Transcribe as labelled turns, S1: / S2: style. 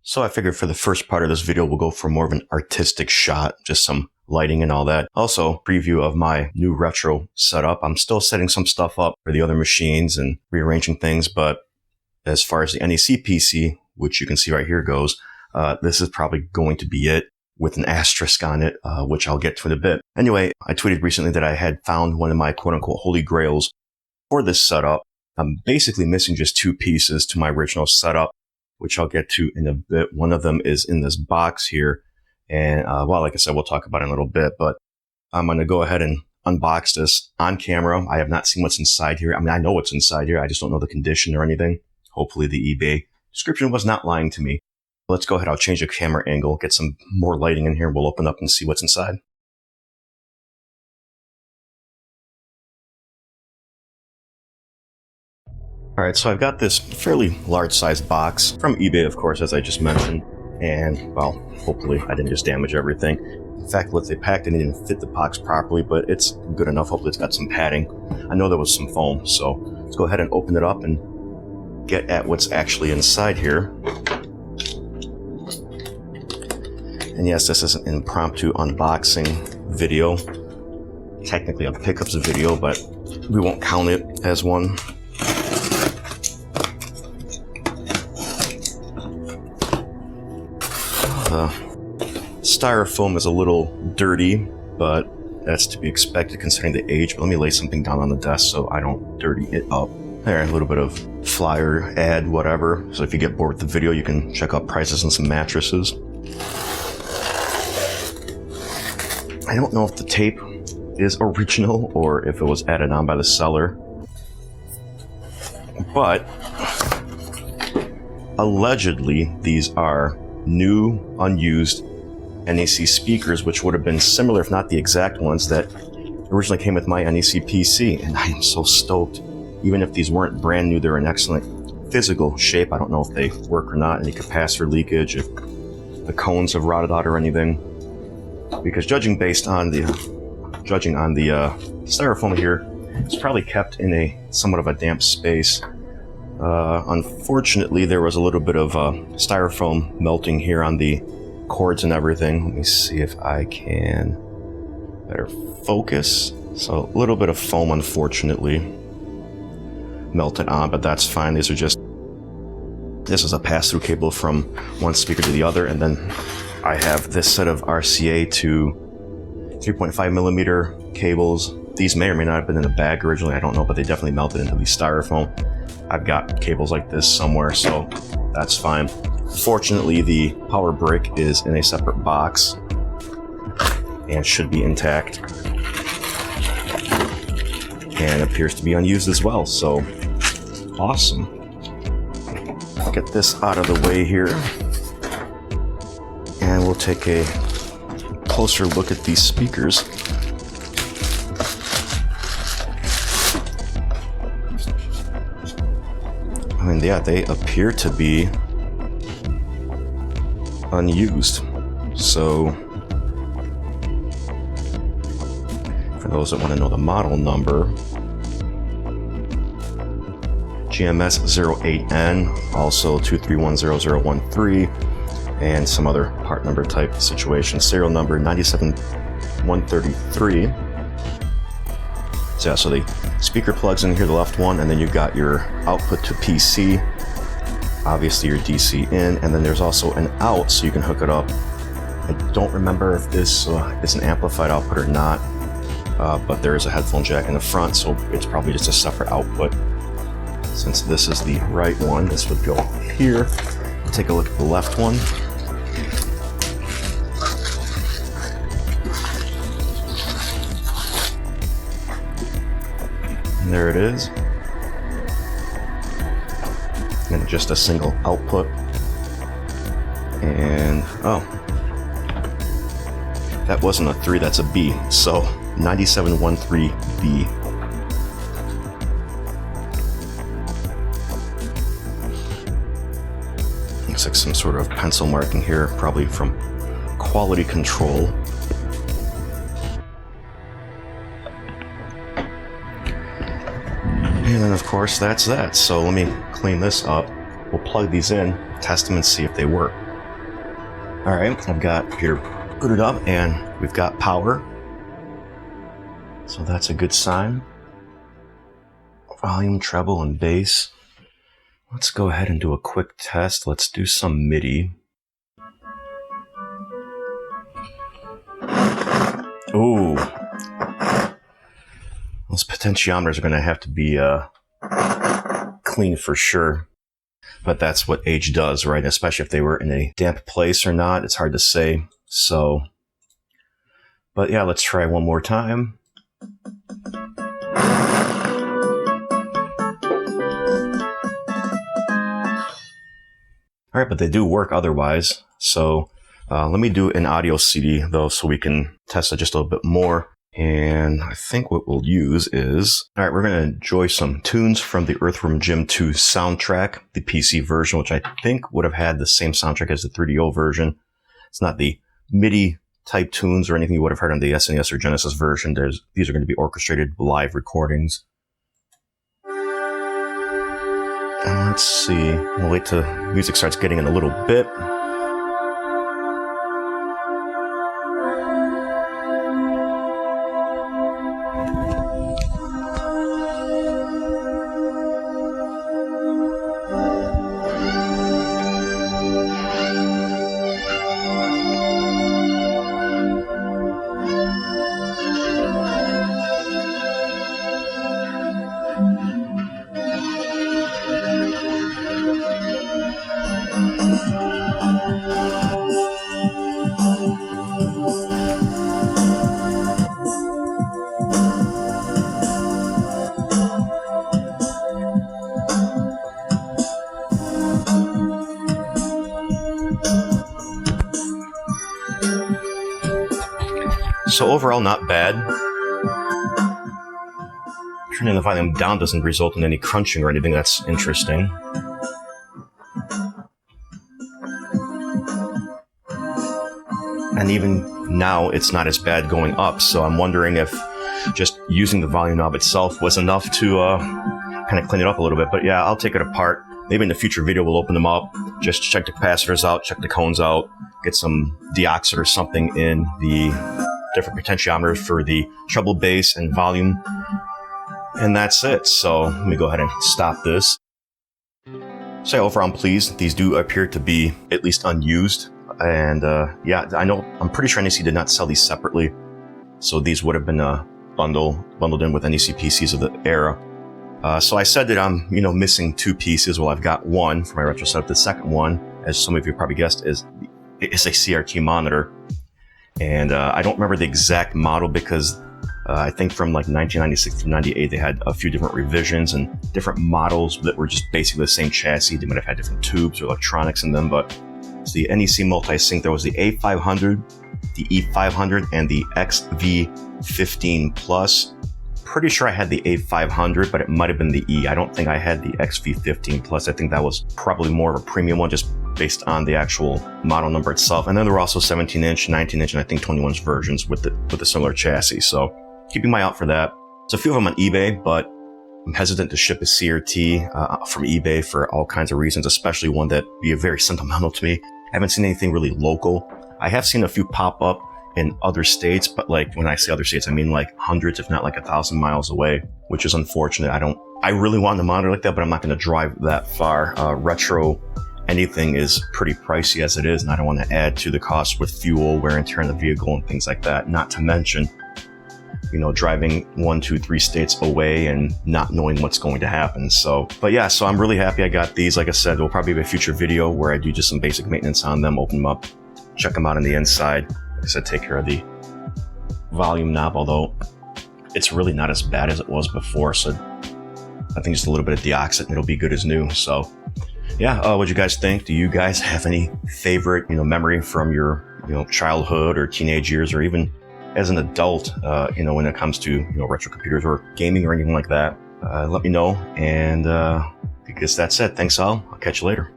S1: So I figured for the first part of this video, we'll go for more of an artistic shot, just some lighting and all that. Also, preview of my new retro setup. I'm still setting some stuff up for the other machines and rearranging things, but as far as the NEC PC, which you can see right here goes, this is probably going to be it with an asterisk on it, which I'll get to in a bit. Anyway, I tweeted recently that I had found one of my quote-unquote holy grails for this setup. I'm basically missing just two pieces to my original setup, which I'll get to in a bit. One of them is in this box here. And, well, like I said, we'll talk about it in a little bit, but I'm going to go ahead and unbox this on camera. I have not seen what's inside here. I mean, I know what's inside here. I just don't know the condition or anything. Hopefully the eBay description was not lying to me. Let's go ahead. I'll change the camera angle, get some more lighting in here. We'll open up and see what's inside. All right, so I've got this fairly large sized box from eBay, of course, as I just mentioned. And, well, hopefully I didn't just damage everything. In fact, let's say packed it, it didn't fit the box properly, but it's good enough. Hopefully it's got some padding. I know there was some foam, so let's go ahead and open it up and get at what's actually inside here. And yes, this is an impromptu unboxing video. Technically a pickups video, but we won't count it as one. The styrofoam is a little dirty, but that's to be expected considering the age. But let me lay something down on the desk so I don't dirty it up. There, a little bit of flyer, ad, whatever. So if you get bored with the video, you can check out prices on some mattresses. I don't know if the tape is original or if it was added on by the seller, but allegedly these are new, unused NEC speakers, which would have been similar, if not the exact ones that originally came with my NEC PC. And I am so stoked. Even if these weren't brand new, they're in excellent physical shape. I don't know if they work or not, any capacitor leakage, if the cones have rotted out or anything. Because judging on the styrofoam here, it's probably kept in somewhat of a damp space. Unfortunately, there was a little bit of styrofoam melting here on the cords and everything. Let me see if I can better focus. So a little bit of foam, unfortunately, melted on, but that's fine. This is a pass-through cable from one speaker to the other, and then I have this set of RCA to 3.5 millimeter cables. These may or may not have been in a bag originally, I don't know, but they definitely melted into the styrofoam. I've got cables like this somewhere, so that's fine. Fortunately, the power brick is in a separate box and should be intact, and appears to be unused as well, so awesome. Get this out of the way here, and we'll take a closer look at these speakers. I mean, yeah, they appear to be unused. So, for those that want to know the model number, GMS08N, also 2310013, and some other part number type situation. Serial number 97133. So yeah, so the speaker plugs in here, the left one, and then you've got your output to PC, obviously your DC in, and then there's also an out so you can hook it up. I don't remember if this is an amplified output or not, but there is a headphone jack in the front, so it's probably just a separate output. Since this is the right one, this would go here. Take a look at the left one. And there it is. And just a single output. And, oh, that wasn't a 3, that's a B. So 9713B. Looks like some sort of pencil marking here, probably from quality control. And then of course that's that. So let me clean this up. We'll plug these in, test them and see if they work. All right, I've got computer booted up and we've got power. So that's a good sign. Volume, treble, and bass. Let's go ahead and do a quick test. Let's do some MIDI. Ooh. Those potentiometers are going to have to be clean for sure. But that's what age does, right? Especially if they were in a damp place or not. It's hard to say. So, but yeah, let's try one more time. All right, but they do work otherwise. So let me do an audio CD though, so we can test it just a little bit more. And I think what we'll use is, all right, we're going to enjoy some tunes from the Earthworm Jim 2 soundtrack, the PC version, which I think would have had the same soundtrack as the 3DO version. It's not the MIDI type tunes or anything you would have heard on the SNES or Genesis version. These are going to be orchestrated live recordings. And let's see, we'll wait till music starts getting in a little bit. So overall, not bad. Turning the volume down doesn't result in any crunching or anything. That's interesting. And even now, it's not as bad going up. So I'm wondering if just using the volume knob itself was enough to kind of clean it up a little bit. But yeah, I'll take it apart. Maybe in the future video, we'll open them up, just check the capacitors out, check the cones out, get some deoxit or something in the different potentiometers for the treble, bass, and volume. And that's it. So let me go ahead and stop this. So overall, I'm pleased. These do appear to be at least unused. And yeah, I know, I'm pretty sure NEC did not sell these separately. So these would have been bundled in with NEC PCs of the era. So I said that I'm, missing two pieces. Well, I've got one for my retro setup. The second one, as some of you probably guessed, is a CRT monitor. And I don't remember the exact model because I think from like 1996 to 98, they had a few different revisions and different models that were just basically the same chassis. They might have had different tubes or electronics in them, but it's the NEC multi-sync. There was the A500, the E500, and the XV15 Plus. Pretty sure I had the A500, but it might have been the E. I don't think I had the XV15 Plus. I think that was probably more of a premium one, just based on the actual model number itself. And then there were also 17-inch, 19-inch, and I think 21-inch versions with a similar chassis. So keeping my eye out for that. There's a few of them on eBay, but I'm hesitant to ship a CRT from eBay for all kinds of reasons, especially one that would be very sentimental to me. I haven't seen anything really local. I have seen a few pop up in other states, but like when I say other states, I mean like hundreds, if not like 1,000 miles away, which is unfortunate. I really want a monitor like that, but I'm not going to drive that far. Retro anything is pretty pricey as it is, and I don't want to add to the cost with fuel, wear and tear on the vehicle, and things like that. Not to mention, driving 1, 2, 3 states away and not knowing what's going to happen. So, but yeah, so I'm really happy I got these. Like I said, there'll probably be a future video where I do just some basic maintenance on them, open them up, check them out on the inside. Like I said, take care of the volume knob, although it's really not as bad as it was before. So I think just a little bit of deoxit and it'll be good as new. So yeah, what'd you guys think? Do you guys have any favorite, memory from your, childhood or teenage years, or even as an adult, when it comes to, retro computers or gaming or anything like that? Let me know. And I guess that's it. Thanks all. I'll catch you later.